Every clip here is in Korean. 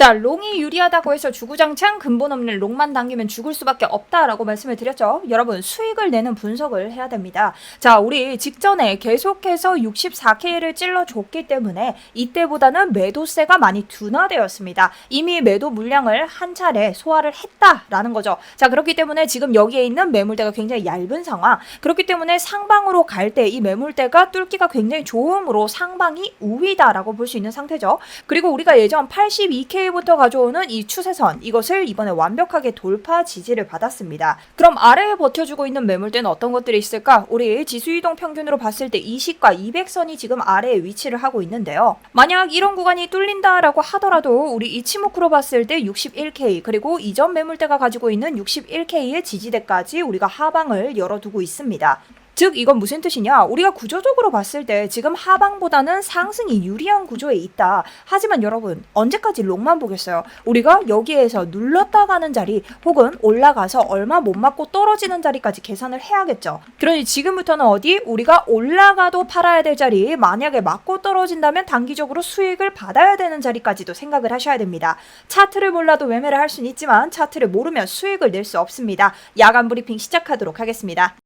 자, 롱이 유리하다고 해서 주구장창 근본 없는 롱만 당기면 죽을 수밖에 없다라고 말씀을 드렸죠. 여러분, 수익을 내는 분석을 해야 됩니다. 자, 우리 직전에 계속해서 64K를 찔러줬기 때문에 이때보다는 매도세가 많이 둔화되었습니다. 이미 매도 물량을 한 차례 소화를 했다라는 거죠. 자, 그렇기 때문에 지금 여기에 있는 매물대가 굉장히 얇은 상황. 그렇기 때문에 상방으로 갈 때 이 매물대가 뚫기가 굉장히 좋으므로 상방이 우위다라고 볼 수 있는 상태죠. 그리고 우리가 예전 82K 부터 가져오는 이 추세선, 이것을 이번에 완벽하게 돌파 지지를 받았습니다. 그럼 아래에 버텨주고 있는 매물대는 어떤 것들이 있을까? 우리 지수이동 평균으로 봤을 때 20과 200선이 지금 아래에 위치를 하고 있는데요. 만약 이런 구간이 뚫린다라고 하더라도 우리 이치모크로 봤을 때 61K 그리고 이전 매물대가 가지고 있는 61K의 지지대까지 우리가 하방을 열어두고 있습니다. 즉 이건 무슨 뜻이냐? 우리가 구조적으로 봤을 때 지금 하방보다는 상승이 유리한 구조에 있다. 하지만 여러분, 언제까지 롱만 보겠어요? 우리가 여기에서 눌렀다 가는 자리 혹은 올라가서 얼마 못 맞고 떨어지는 자리까지 계산을 해야겠죠. 그러니 지금부터는 어디? 우리가 올라가도 팔아야 될 자리, 만약에 맞고 떨어진다면 단기적으로 수익을 받아야 되는 자리까지도 생각을 하셔야 됩니다. 차트를 몰라도 매매를 할 수는 있지만 차트를 모르면 수익을 낼 수 없습니다. 야간 브리핑 시작하도록 하겠습니다.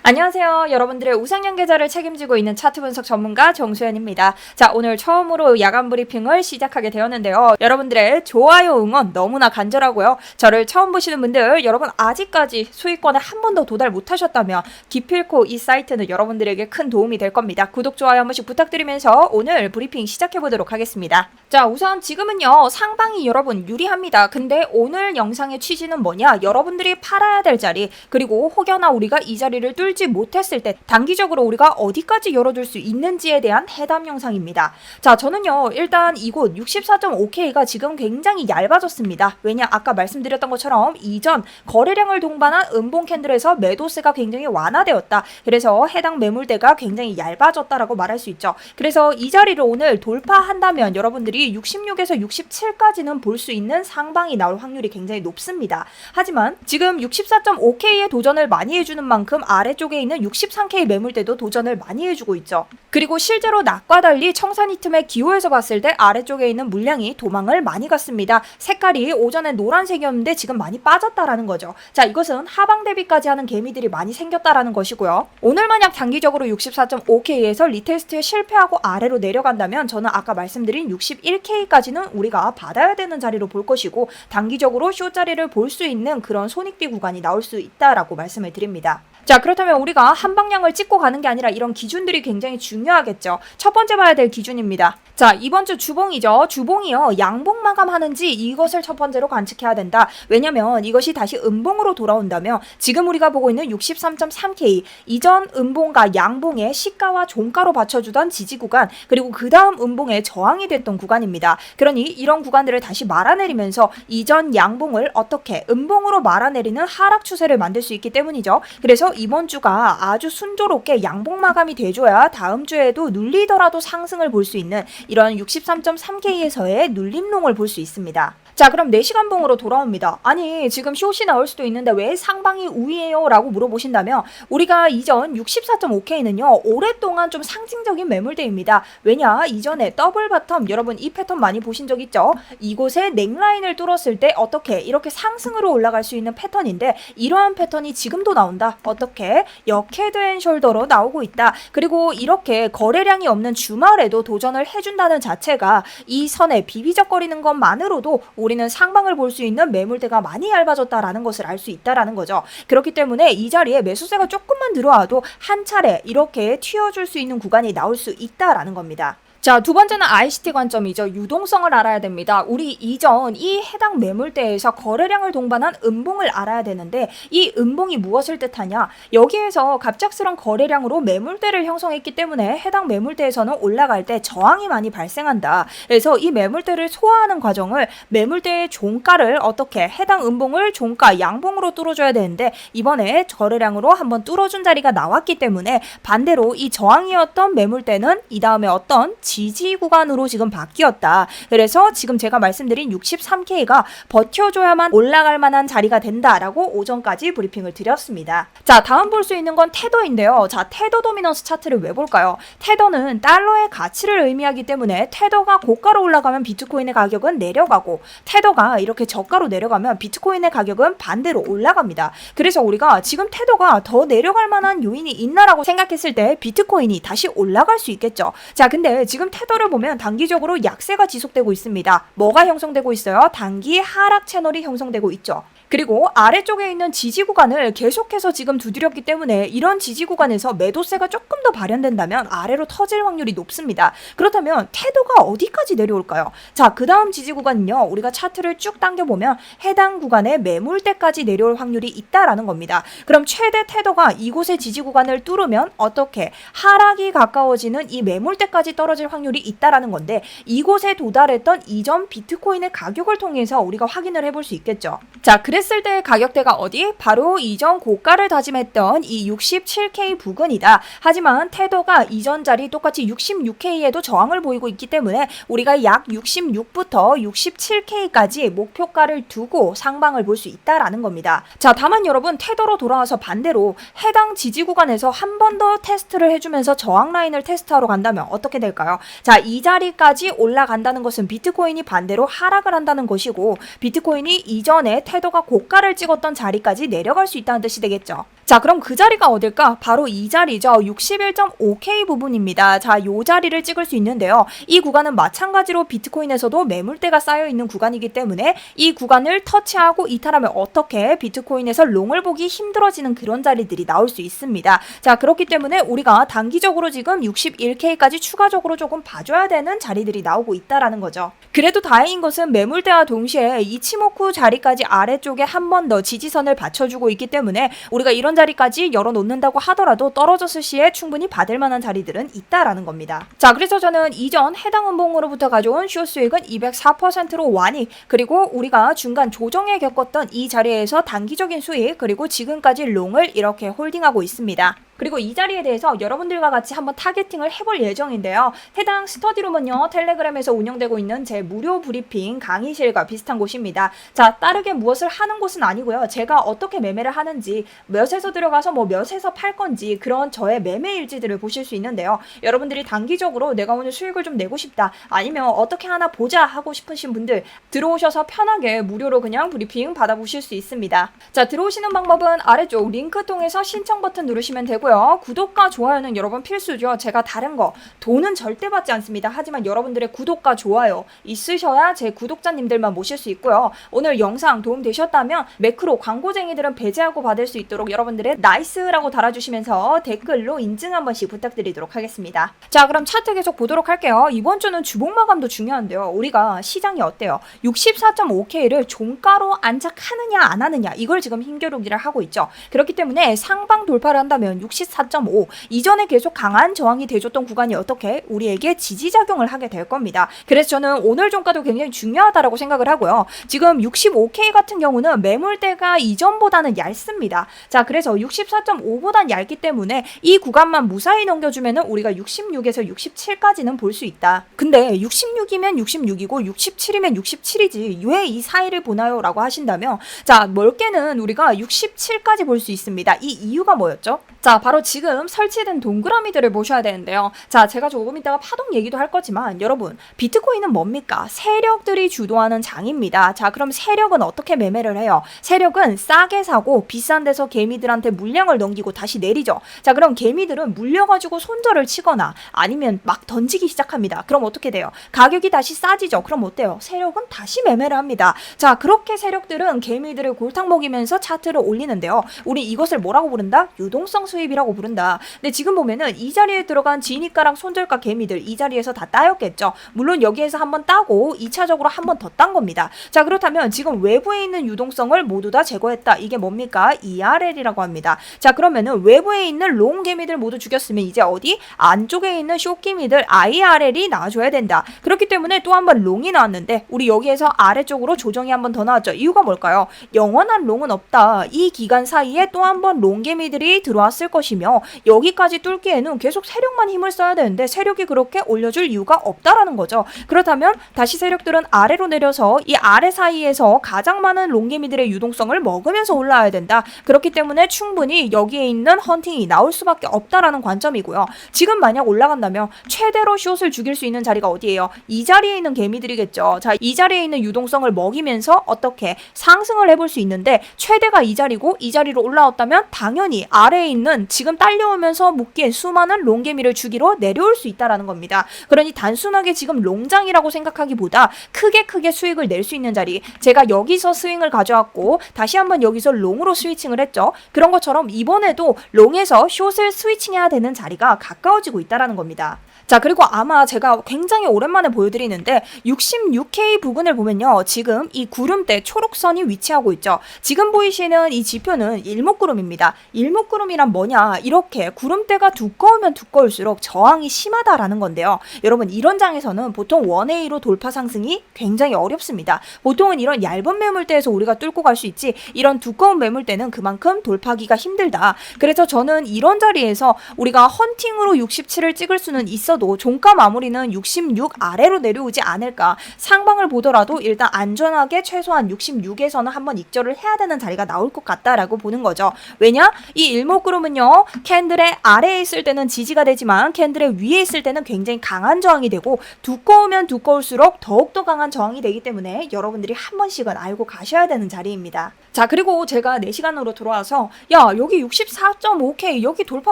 안녕하세요. 여러분들의 우상향 계좌를 책임지고 있는 차트 분석 전문가 정수연입니다. 자, 오늘 처음으로 야간 브리핑을 시작하게 되었는데요. 여러분들의 좋아요 응원 너무나 간절하고요. 저를 처음 보시는 분들, 여러분 아직까지 수익권에 한 번도 도달 못하셨다면 기필코 이 사이트는 여러분들에게 큰 도움이 될 겁니다. 구독, 좋아요 한 번씩 부탁드리면서 오늘 브리핑 시작해보도록 하겠습니다. 자, 우선 지금은요, 상방이 여러분 유리합니다. 근데 오늘 영상의 취지는 뭐냐? 여러분들이 팔아야 될 자리, 그리고 혹여나 우리가 이 자리를 뚫지 못했을 때 단기적으로 우리가 어디까지 열어둘 수 있는지에 대한 해담 영상입니다. 자, 저는요, 일단 이곳 64.5K가 지금 굉장히 얇아졌습니다. 왜냐? 아까 말씀드렸던 것처럼 이전 거래량을 동반한 음봉 캔들에서 매도세가 굉장히 완화되었다. 그래서 해당 매물대가 굉장히 얇아졌다라고 말할 수 있죠. 그래서 이 자리를 오늘 돌파한다면 여러분들이 66에서 67까지는 볼 수 있는 상방이 나올 확률이 굉장히 높습니다. 하지만 지금 64.5K에 도전을 많이 해주는 만큼 아래쪽에 있는 63K 매물대도 도전을 많이 해주고 있죠. 그리고 실제로 낮과 달리 청산이 틈의 기호에서 봤을 때 아래쪽에 있는 물량이 도망을 많이 갔습니다. 색깔이 오전에 노란색이었는데 지금 많이 빠졌다라는 거죠. 자, 이것은 하방 대비까지 하는 개미들이 많이 생겼다라는 것이고요. 오늘 만약 단기적으로 64.5K에서 리테스트에 실패하고 아래로 내려간다면 저는 아까 말씀드린 61K까지는 우리가 받아야 되는 자리로 볼 것이고, 단기적으로 쇼자리를 볼 수 있는 그런 손익비 구간이 나올 수 있다라고 말씀을 드립니다. 자, 그렇다면 우리가 한 방향을 찍고 가는 게 아니라 이런 기준들이 굉장히 중요하겠죠. 첫 번째 봐야 될 기준입니다. 자, 이번 주 주봉이죠. 주봉이요, 양봉 마감하는지 이것을 첫 번째로 관측해야 된다. 왜냐면 이것이 다시 음봉으로 돌아온다면 지금 우리가 보고 있는 63.3K, 이전 음봉과 양봉의 시가와 종가로 받쳐주던 지지 구간, 그리고 그 다음 음봉의 저항이 됐던 구간입니다. 그러니 이런 구간들을 다시 말아내리면서 이전 양봉을 어떻게 음봉으로 말아내리는 하락 추세를 만들 수 있기 때문이죠. 그래서 이번 주가 아주 순조롭게 양봉 마감이 돼줘야 다음 주에도 눌리더라도 상승을 볼 수 있는 이런 63.3K에서의 눌림롱을 볼 수 있습니다. 자, 그럼 4시간봉으로 돌아옵니다. 아니, 지금 숏이 나올 수도 있는데 왜 상방이 우위예요? 라고 물어보신다면 우리가 이전 64.5K는요, 오랫동안 좀 상징적인 매물대입니다. 왜냐? 이전에 더블 바텀, 여러분 이 패턴 많이 보신 적 있죠? 이곳에 넥라인을 뚫었을 때 어떻게 이렇게 상승으로 올라갈 수 있는 패턴인데, 이러한 패턴이 지금도 나온다. 어떻게? 역헤드앤숄더로 나오고 있다. 그리고 이렇게 거래량이 없는 주말에도 도전을 해준다는 자체가 이 선에 비비적거리는 것만으로도 우리는 상방을 볼 수 있는 매물대가 많이 얇아졌다라는 것을 알 수 있다라는 거죠. 그렇기 때문에 이 자리에 매수세가 조금만 들어와도 한 차례 이렇게 튀어줄 수 있는 구간이 나올 수 있다라는 겁니다. 자, 두 번째는 ICT 관점이죠. 유동성을 알아야 됩니다. 우리 이전 이 해당 매물대에서 거래량을 동반한 음봉을 알아야 되는데, 이 음봉이 무엇을 뜻하냐? 여기에서 갑작스런 거래량으로 매물대를 형성했기 때문에 해당 매물대에서는 올라갈 때 저항이 많이 발생한다. 그래서 이 매물대를 소화하는 과정을, 매물대의 종가를 어떻게 해당 음봉을 종가 양봉으로 뚫어줘야 되는데, 이번에 거래량으로 한번 뚫어준 자리가 나왔기 때문에 반대로 이 저항이었던 매물대는 이 다음에 어떤 지지 구간으로 지금 바뀌었다. 그래서 지금 제가 말씀드린 63K가 버텨줘야만 올라갈 만한 자리가 된다라고 오전까지 브리핑을 드렸습니다. 자, 다음 볼 수 있는 건 테더인데요. 자, 테더 도미넌스 차트를 왜 볼까요? 테더는 달러의 가치를 의미하기 때문에 테더가 고가로 올라가면 비트코인의 가격은 내려가고 테더가 이렇게 저가로 내려가면 비트코인의 가격은 반대로 올라갑니다. 그래서 우리가 지금 테더가 더 내려갈 만한 요인이 있나라고 생각했을 때 비트코인이 다시 올라갈 수 있겠죠. 자, 근데 지금 테더를 보면 단기적으로 약세가 지속되고 있습니다. 뭐가 형성되고 있어요? 단기 하락 채널이 형성되고 있죠. 그리고 아래쪽에 있는 지지 구간을 계속해서 지금 두드렸기 때문에 이런 지지 구간에서 매도세가 조금 더 발현된다면 아래로 터질 확률이 높습니다. 그렇다면 테더가 어디까지 내려올까요? 자, 그 다음 지지 구간은요. 우리가 차트를 쭉 당겨보면 해당 구간에 매물대까지 내려올 확률이 있다라는 겁니다. 그럼 최대 테더가 이곳의 지지 구간을 뚫으면 어떻게 하락이 가까워지는 이 매물대까지 떨어질 확률이 있다라는 건데 이곳에 도달했던 이전 비트코인의 가격을 통해서 우리가 확인을 해볼 수 있겠죠. 자, 그랬을 때 가격대가 어디? 바로 이전 고가를 다짐했던 이 67K 부근이다. 하지만 테더가 이전 자리 똑같이 66K에도 저항을 보이고 있기 때문에 우리가 약 66부터 67K까지 목표가를 두고 상방을 볼 수 있다라는 겁니다. 자, 다만 여러분 테더로 돌아와서 반대로 해당 지지 구간에서 한 번 더 테스트를 해주면서 저항 라인을 테스트하러 간다면 어떻게 될까요? 자, 이 자리까지 올라간다는 것은 비트코인이 반대로 하락을 한다는 것이고 비트코인이 이전에 테더가 고가를 찍었던 자리까지 내려갈 수 있다는 뜻이 되겠죠. 자, 그럼 그 자리가 어딜까? 바로 이 자리죠. 61.5K 부분입니다. 자, 이 자리를 찍을 수 있는데요. 이 구간은 마찬가지로 비트코인에서도 매물대가 쌓여있는 구간이기 때문에 이 구간을 터치하고 이탈하면 어떻게 비트코인에서 롱을 보기 힘들어지는 그런 자리들이 나올 수 있습니다. 자, 그렇기 때문에 우리가 단기적으로 지금 61K까지 추가적으로 조금 봐줘야 되는 자리들이 나오고 있다라는 거죠. 그래도 다행인 것은 매물대와 동시에 이치모쿠 자리까지 아래쪽에 한 번 더 지지선을 받쳐주고 있기 때문에 우리가 이런 자리까지 열어놓는다고 하더라도 떨어졌을 시에 충분히 받을 만한 자리들은 있다라는 겁니다. 자, 그래서 저는 이전 해당 음봉으로부터 가져온 숏 수익은 204%로 완익, 그리고 우리가 중간 조정에 겪었던 이 자리에서 단기적인 수익, 그리고 지금까지 롱을 이렇게 홀딩하고 있습니다. 그리고 이 자리에 대해서 여러분들과 같이 한번 타겟팅을 해볼 예정인데요. 해당 스터디룸은요, 텔레그램에서 운영되고 있는 제 무료 브리핑 강의실과 비슷한 곳입니다. 자, 다르게 무엇을 하는 곳은 아니고요. 제가 어떻게 매매를 하는지, 몇에서 들어가서 뭐 몇에서 팔 건지 그런 저의 매매 일지들을 보실 수 있는데요. 여러분들이 단기적으로 내가 오늘 수익을 좀 내고 싶다, 아니면 어떻게 하나 보자 하고 싶으신 분들 들어오셔서 편하게 무료로 그냥 브리핑 받아보실 수 있습니다. 자, 들어오시는 방법은 아래쪽 링크 통해서 신청 버튼 누르시면 되고요. 구독과 좋아요는 여러분 필수죠. 제가 다른 거 돈은 절대 받지 않습니다. 하지만 여러분들의 구독과 좋아요 있으셔야 제 구독자님들만 모실 수 있고요. 오늘 영상 도움 되셨다면 매크로 광고쟁이들은 배제하고 받을 수 있도록 여러분들의 나이스라고 달아주시면서 댓글로 인증 한 번씩 부탁드리도록 하겠습니다. 자, 그럼 차트 계속 보도록 할게요. 이번 주는 주봉 마감도 중요한데요. 우리가 시장이 어때요? 64.5K를 종가로 안착하느냐 안 하느냐, 이걸 지금 힘겨루기를 하고 있죠. 그렇기 때문에 상방 돌파를 한다면 64.5 이전에 계속 강한 저항이 돼줬던 구간이 어떻게 우리에게 지지작용을 하게 될 겁니다. 그래서 저는 오늘 종가도 굉장히 중요하다라고 생각을 하고요. 지금 65K 같은 경우는 매물대가 이전보다는 얇습니다. 자, 그래서 64.5보단 얇기 때문에 이 구간만 무사히 넘겨주면은 우리가 66에서 67까지는 볼 수 있다. 근데 66이면 66이고 67이면 67이지 왜 이 사이를 보나요? 라고 하신다면, 자, 넓게는 우리가 67까지 볼 수 있습니다. 이 이유가 뭐였죠? 자, 바로 지금 설치된 동그라미들을 보셔야 되는데요. 자, 제가 조금 이따가 파동 얘기도 할 거지만 여러분, 비트코인은 뭡니까? 세력들이 주도하는 장입니다. 자, 그럼 세력은 어떻게 매매를 해요? 세력은 싸게 사고 비싼 데서 개미들한테 물량을 넘기고 다시 내리죠. 자, 그럼 개미들은 물려가지고 손절을 치거나 아니면 막 던지기 시작합니다. 그럼 어떻게 돼요? 가격이 다시 싸지죠. 그럼 어때요? 세력은 다시 매매를 합니다. 자, 그렇게 세력들은 개미들을 골탕 먹이면서 차트를 올리는데요. 우리 이것을 뭐라고 부른다? 유동성 수입이라고 부른다. 근데 지금 보면은 이 자리에 들어간 지니가랑 손절가 개미들 이 자리에서 다 따였겠죠. 물론 여기에서 한번 따고 2차적으로 한 번 더 딴 겁니다. 자, 그렇다면 지금 외부에 있는 유동성을 모두 다 제거했다. 이게 뭡니까? ERL이라고 합니다. 자, 그러면은 외부에 있는 롱 개미들 모두 죽였으면 이제 어디? 안쪽에 있는 숏 개미들 IRL이 나와줘야 된다. 그렇기 때문에 또 한 번 롱이 나왔는데 우리 여기에서 아래쪽으로 조정이 한 번 더 나왔죠. 이유가 뭘까요? 영원한 롱은 없다. 이 기간 사이에 또 한 번 롱 개미들이 들어왔을 올라왔을 것이며 여기까지 뚫기에는 계속 세력만 힘을 써야 되는데 세력이 그렇게 올려줄 이유가 없다라는 거죠. 그렇다면 다시 세력들은 아래로 내려서 이 아래 사이에서 가장 많은 롱개미들의 유동성을 먹으면서 올라와야 된다. 그렇기 때문에 충분히 여기에 있는 헌팅이 나올 수밖에 없다라는 관점이고요. 지금 만약 올라간다면 최대로 숏을 죽일 수 있는 자리가 어디예요? 이 자리에 있는 개미들이겠죠. 자, 이 자리에 있는 유동성을 먹이면서 어떻게 상승을 해볼 수 있는데 최대가 이 자리고 이 자리로 올라왔다면 당연히 아래에 있는 지금 딸려오면서 묶인 수많은 롱개미를 죽이러 내려올 수 있다라는 겁니다. 그러니 단순하게 지금 롱장이라고 생각하기보다 크게 수익을 낼 수 있는 자리, 제가 여기서 스윙을 가져왔고 다시 한번 여기서 롱으로 스위칭을 했죠. 그런 것처럼 이번에도 롱에서 숏을 스위칭해야 되는 자리가 가까워지고 있다라는 겁니다. 자, 그리고 아마 제가 굉장히 오랜만에 보여드리는데 66K 부근을 보면요, 지금 이 구름대 초록선이 위치하고 있죠. 지금 보이시는 이 지표는 일목구름입니다. 일목구름이란 뭐냐, 이렇게 구름대가 두꺼우면 두꺼울수록 저항이 심하다라는 건데요. 여러분, 이런 장에서는 보통 1A로 돌파 상승이 굉장히 어렵습니다. 보통은 이런 얇은 매물대에서 우리가 뚫고 갈 수 있지, 이런 두꺼운 매물대는 그만큼 돌파하기가 힘들다. 그래서 저는 이런 자리에서 우리가 헌팅으로 67을 찍을 수는 있어도 종가 마무리는 66 아래로 내려오지 않을까. 상방을 보더라도 일단 안전하게 최소한 66에서는 한번 익절을 해야 되는 자리가 나올 것 같다라고 보는 거죠. 왜냐? 이 일목구름은요, 캔들의 아래에 있을 때는 지지가 되지만 캔들의 위에 있을 때는 굉장히 강한 저항이 되고 두꺼우면 두꺼울수록 더욱더 강한 저항이 되기 때문에 여러분들이 한 번씩은 알고 가셔야 되는 자리입니다. 자, 그리고 제가 4시간으로 들어와서 야, 여기 64.5K 여기 돌파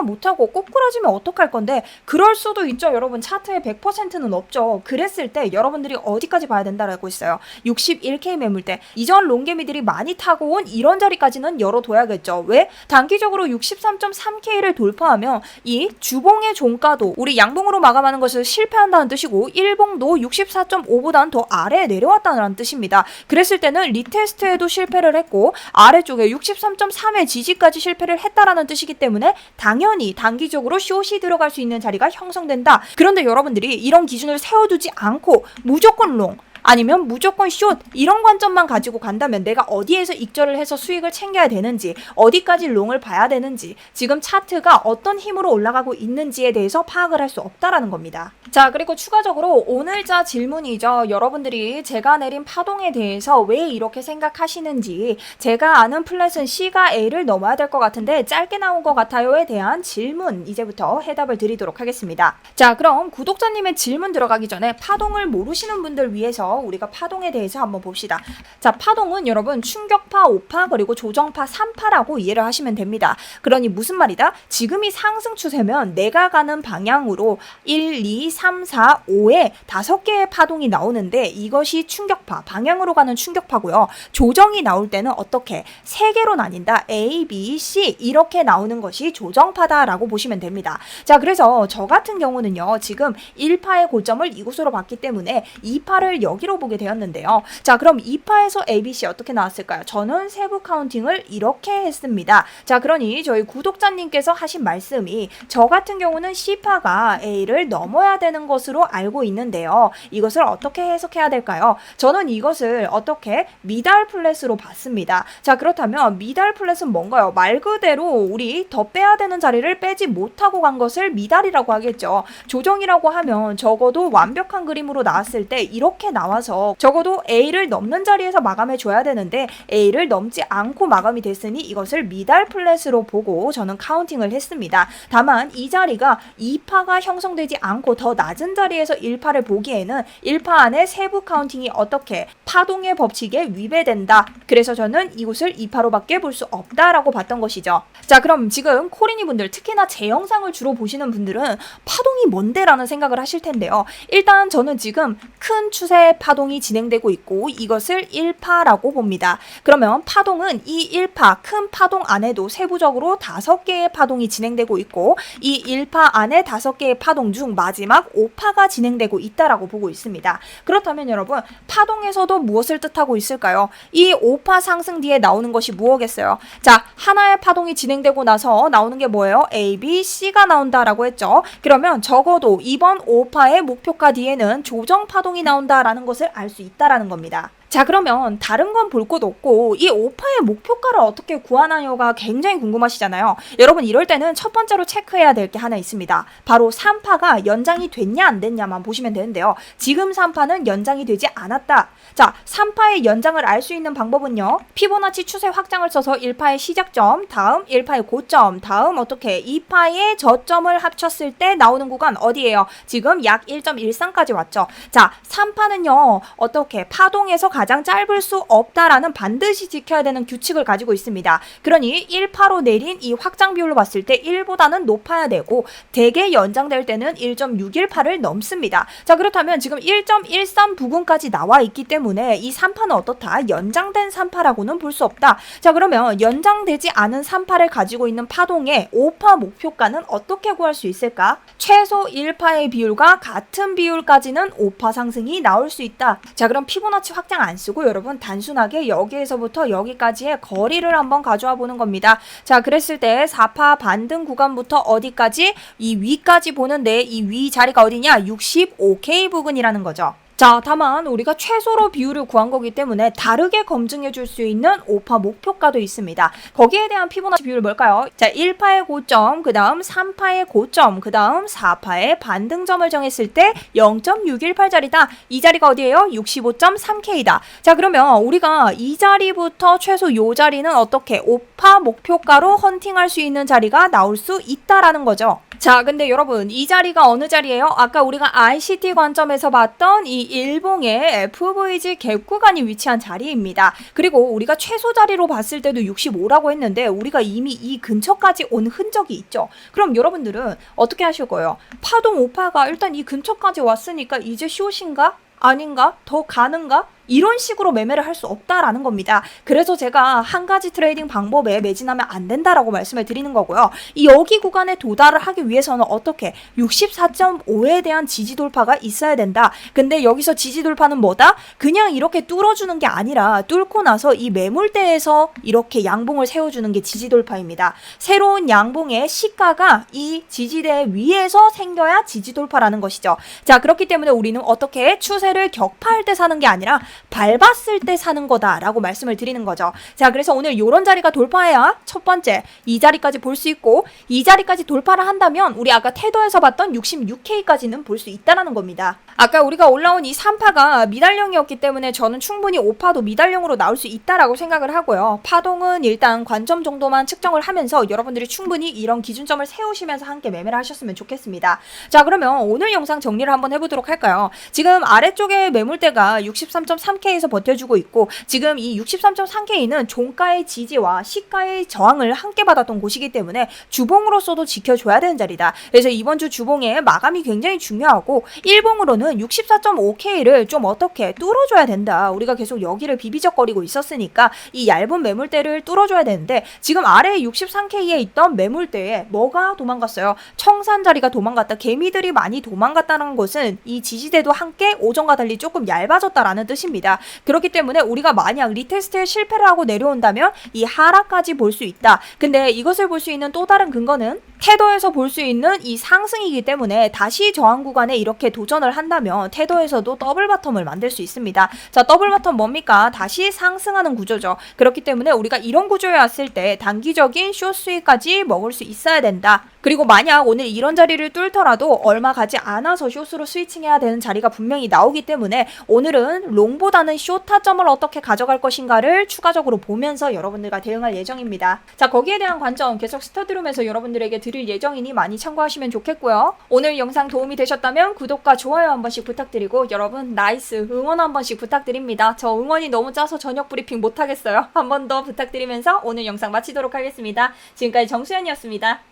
못하고 꼬꾸라지면 어떡할 건데, 그럴 수도 있죠. 여러분, 차트에 100%는 없죠. 그랬을 때 여러분들이 어디까지 봐야 된다라고 했어요? 61K 매물대, 이전 롱개미들이 많이 타고 온 이런 자리까지는 열어둬야겠죠. 왜? 단기적으로 63.3K를 돌파하면 이 주봉의 종가도 우리 양봉으로 마감하는 것을 실패한다는 뜻이고 일봉도 64.5보다는 더 아래에 내려왔다는 뜻입니다. 그랬을 때는 리테스트에도 실패를 했고 아래쪽에 63.3의 지지까지 실패를 했다라는 뜻이기 때문에 당연히 단기적으로 숏이 들어갈 수 있는 자리가 형성된다. 그런데 여러분들이 이런 기준을 세워두지 않고 무조건 롱, 아니면 무조건 숏, 이런 관점만 가지고 간다면 내가 어디에서 익절을 해서 수익을 챙겨야 되는지, 어디까지 롱을 봐야 되는지, 지금 차트가 어떤 힘으로 올라가고 있는지에 대해서 파악을 할 수 없다라는 겁니다. 자, 그리고 추가적으로 오늘자 질문이죠. 여러분들이 제가 내린 파동에 대해서 왜 이렇게 생각하시는지, 제가 아는 플랫은 C가 A를 넘어야 될 것 같은데 짧게 나온 것 같아요에 대한 질문 이제부터 해답을 드리도록 하겠습니다. 자, 그럼 구독자님의 질문 들어가기 전에 파동을 모르시는 분들 위해서 우리가 파동에 대해서 한번 봅시다. 자, 파동은 여러분 충격파 5파 그리고 조정파 3파라고 이해를 하시면 됩니다. 그러니 무슨 말이다? 지금이 상승 추세면 내가 가는 방향으로 1, 2, 3, 4, 5에 5개의 파동이 나오는데 이것이 충격파, 방향으로 가는 충격파고요. 조정이 나올 때는 어떻게? 3개로 나뉜다. A, B, C 이렇게 나오는 것이 조정파다라고 보시면 됩니다. 자, 그래서 저 같은 경우는요, 지금 1파의 고점을 이곳으로 봤기 때문에 2파를 여기로 보게 되었는데요. 자, 그럼 2파에서 ABC 어떻게 나왔을까요? 저는 세부 카운팅을 이렇게 했습니다. 자, 그러니 저희 구독자님께서 하신 말씀이 저 같은 경우는 C파가 A를 넘어야 되는 것으로 알고 있는데요. 이것을 어떻게 해석해야 될까요? 저는 이것을 어떻게 미달 플랫으로 봤습니다. 자, 그렇다면 미달 플랫은 뭔가요? 말 그대로 우리 더 빼야 되는 자리를 빼지 못하고 간 것을 미달이라고 하겠죠. 조정이라고 하면 적어도 완벽한 그림으로 나왔을 때 이렇게 나와서 적어도 A를 넘는 자리에서 마감해 줘야 되는데 A를 넘지 않고 마감이 됐으니 이것을 미달 플랫으로 보고 저는 카운팅을 했습니다. 다만 이 자리가 2파가 형성되지 않고 더 낮은 자리에서 1파를 보기에는 1파 안에 세부 카운팅이 어떻게 파동의 법칙에 위배된다. 그래서 저는 이곳을 2파로밖에 볼 수 없다라고 봤던 것이죠. 자, 그럼 지금 코리니 분들, 특히나 제 영상을 주로 보시는 분들은 파동이 뭔데? 라는 생각을 하실 텐데요. 일단 저는 지금 큰 추세 파동이 진행되고 있고 이것을 1파라고 봅니다. 그러면 파동은 이 1파, 큰 파동 안에도 세부적으로 5개의 파동이 진행되고 있고 이 1파 안에 5개의 파동 중 마지막 5파가 진행되고 있다라고 보고 있습니다. 그렇다면 여러분, 파동에서도 무엇을 뜻하고 있을까요? 이 5파 상승 뒤에 나오는 것이 무엇겠어요? 자, 하나의 파동이 진행되고 나서 나오는 게 뭐예요? A, B, C가 나온다라고 했죠. 그러면 적어도 이번 5파의 목표가 뒤에는 조정 파동이 나온다라는 것을 알 수 있다라는 겁니다. 자, 그러면 다른 건 볼 것 없고 이 오파의 목표가를 어떻게 구하나요가 굉장히 궁금하시잖아요. 여러분 이럴 때는 첫 번째로 체크해야 될 게 하나 있습니다. 바로 3파가 연장이 됐냐 안 됐냐만 보시면 되는데요. 지금 3파는 연장이 되지 않았다. 자, 3파의 연장을 알 수 있는 방법은요. 피보나치 추세 확장을 써서 1파의 시작점, 다음 1파의 고점, 다음 어떻게 2파의 저점을 합쳤을 때 나오는 구간 어디예요? 지금 약 1.13까지 왔죠. 자, 3파는요. 어떻게 파동에서 가장 짧을 수 없다라는 반드시 지켜야 되는 규칙을 가지고 있습니다. 그러니 1파로 내린 이 확장 비율로 봤을 때 1보다는 높아야 되고 대개 연장될 때는 1.618을 넘습니다. 자, 그렇다면 지금 1.13 부근까지 나와 있기 때문에 이 3파는 어떻다? 연장된 3파라고는 볼 수 없다. 자, 그러면 연장되지 않은 3파를 가지고 있는 파동의 5파 목표가는 어떻게 구할 수 있을까? 최소 1파의 비율과 같은 비율까지는 5파 상승이 나올 수 있다. 자, 그럼 피보나치 확장 안 쓰고 여러분 단순하게 여기에서부터 여기까지의 거리를 한번 가져와 보는 겁니다. 자, 그랬을 때 4파 반등 구간부터 어디까지? 이 위까지 보는데 이 위 자리가 어디냐? 65K 부근이라는 거죠. 자, 다만 우리가 최소로 비율을 구한 거기 때문에 다르게 검증해 줄 수 있는 5파 목표가도 있습니다. 거기에 대한 피보나치 비율 뭘까요? 자, 1파의 고점, 그 다음 3파의 고점, 그 다음 4파의 반등점을 정했을 때 0.618자리다. 이 자리가 어디예요? 65.3K다. 자, 그러면 우리가 이 자리부터 최소 요 자리는 어떻게 5파 목표가로 헌팅할 수 있는 자리가 나올 수 있다라는 거죠. 자, 근데 여러분 이 자리가 어느 자리예요? 아까 우리가 ICT 관점에서 봤던 이 일봉의 FVG 갭 구간이 위치한 자리입니다. 그리고 우리가 최소 자리로 봤을 때도 65라고 했는데 우리가 이미 이 근처까지 온 흔적이 있죠. 그럼 여러분들은 어떻게 하실 거예요? 파동 5파가 일단 이 근처까지 왔으니까 이제 숏인가? 아닌가? 더 가는가? 이런 식으로 매매를 할 수 없다라는 겁니다. 그래서 제가 한 가지 트레이딩 방법에 매진하면 안 된다라고 말씀을 드리는 거고요. 이 여기 구간에 도달을 하기 위해서는 어떻게 64.5에 대한 지지 돌파가 있어야 된다. 근데 여기서 지지 돌파는 뭐다? 그냥 이렇게 뚫어주는 게 아니라 뚫고 나서 이 매물대에서 이렇게 양봉을 세워주는 게 지지 돌파입니다. 새로운 양봉의 시가가 이 지지대 위에서 생겨야 지지 돌파라는 것이죠. 자, 그렇기 때문에 우리는 어떻게 추세를 격파할 때 사는 게 아니라 밟았을 때 사는 거다라고 말씀을 드리는 거죠. 자, 그래서 오늘 요런 자리가 돌파해야 첫 번째 이 자리까지 볼 수 있고 이 자리까지 돌파를 한다면 우리 아까 태도에서 봤던 66K까지는 볼 수 있다라는 겁니다. 아까 우리가 올라온 이 3파가 미달령이었기 때문에 저는 충분히 5파도 미달령으로 나올 수 있다라고 생각을 하고요. 파동은 일단 관점 정도만 측정을 하면서 여러분들이 충분히 이런 기준점을 세우시면서 함께 매매를 하셨으면 좋겠습니다. 자, 그러면 오늘 영상 정리를 한번 해보도록 할까요? 지금 아래쪽에 매물대가 63.3K에서 버텨주고 있고 지금 이 63.3K는 종가의 지지와 시가의 저항을 함께 받았던 곳이기 때문에 주봉으로서도 지켜줘야 되는 자리다. 그래서 이번 주 주봉의 마감이 굉장히 중요하고 일봉으로는 64.5K를 좀 어떻게 뚫어줘야 된다. 우리가 계속 여기를 비비적거리고 있었으니까 이 얇은 매물대를 뚫어줘야 되는데 지금 아래 63K에 있던 매물대에 뭐가 도망갔어요? 청산 자리가 도망갔다. 개미들이 많이 도망갔다는 것은 이 지지대도 함께 오전과 달리 조금 얇아졌다라는 뜻입니다. 그렇기 때문에 우리가 만약 리테스트에 실패를 하고 내려온다면 이 하락까지 볼 수 있다. 근데 이것을 볼 수 있는 또 다른 근거는 태도에서 볼 수 있는 이 상승이기 때문에 다시 저항 구간에 이렇게 도전을 한다면 태도에서도 더블 바텀을 만들 수 있습니다. 자, 더블 바텀 뭡니까? 다시 상승하는 구조죠. 그렇기 때문에 우리가 이런 구조에 왔을 때 단기적인 숏 수익까지 먹을 수 있어야 된다. 그리고 만약 오늘 이런 자리를 뚫더라도 얼마 가지 않아서 숏으로 스위칭해야 되는 자리가 분명히 나오기 때문에 오늘은 롱보다는 숏 타점을 어떻게 가져갈 것인가를 추가적으로 보면서 여러분들과 대응할 예정입니다. 자, 거기에 대한 관점 계속 스터디룸에서 여러분들에게 드릴 예정이니 많이 참고하시면 좋겠고요. 오늘 영상 도움이 되셨다면 구독과 좋아요 한 번씩 부탁드리고 여러분 나이스 응원 한 번씩 부탁드립니다. 저 응원이 너무 짜서 저녁 브리핑 못하겠어요. 한 번 더 부탁드리면서 오늘 영상 마치도록 하겠습니다. 지금까지 정수연이었습니다.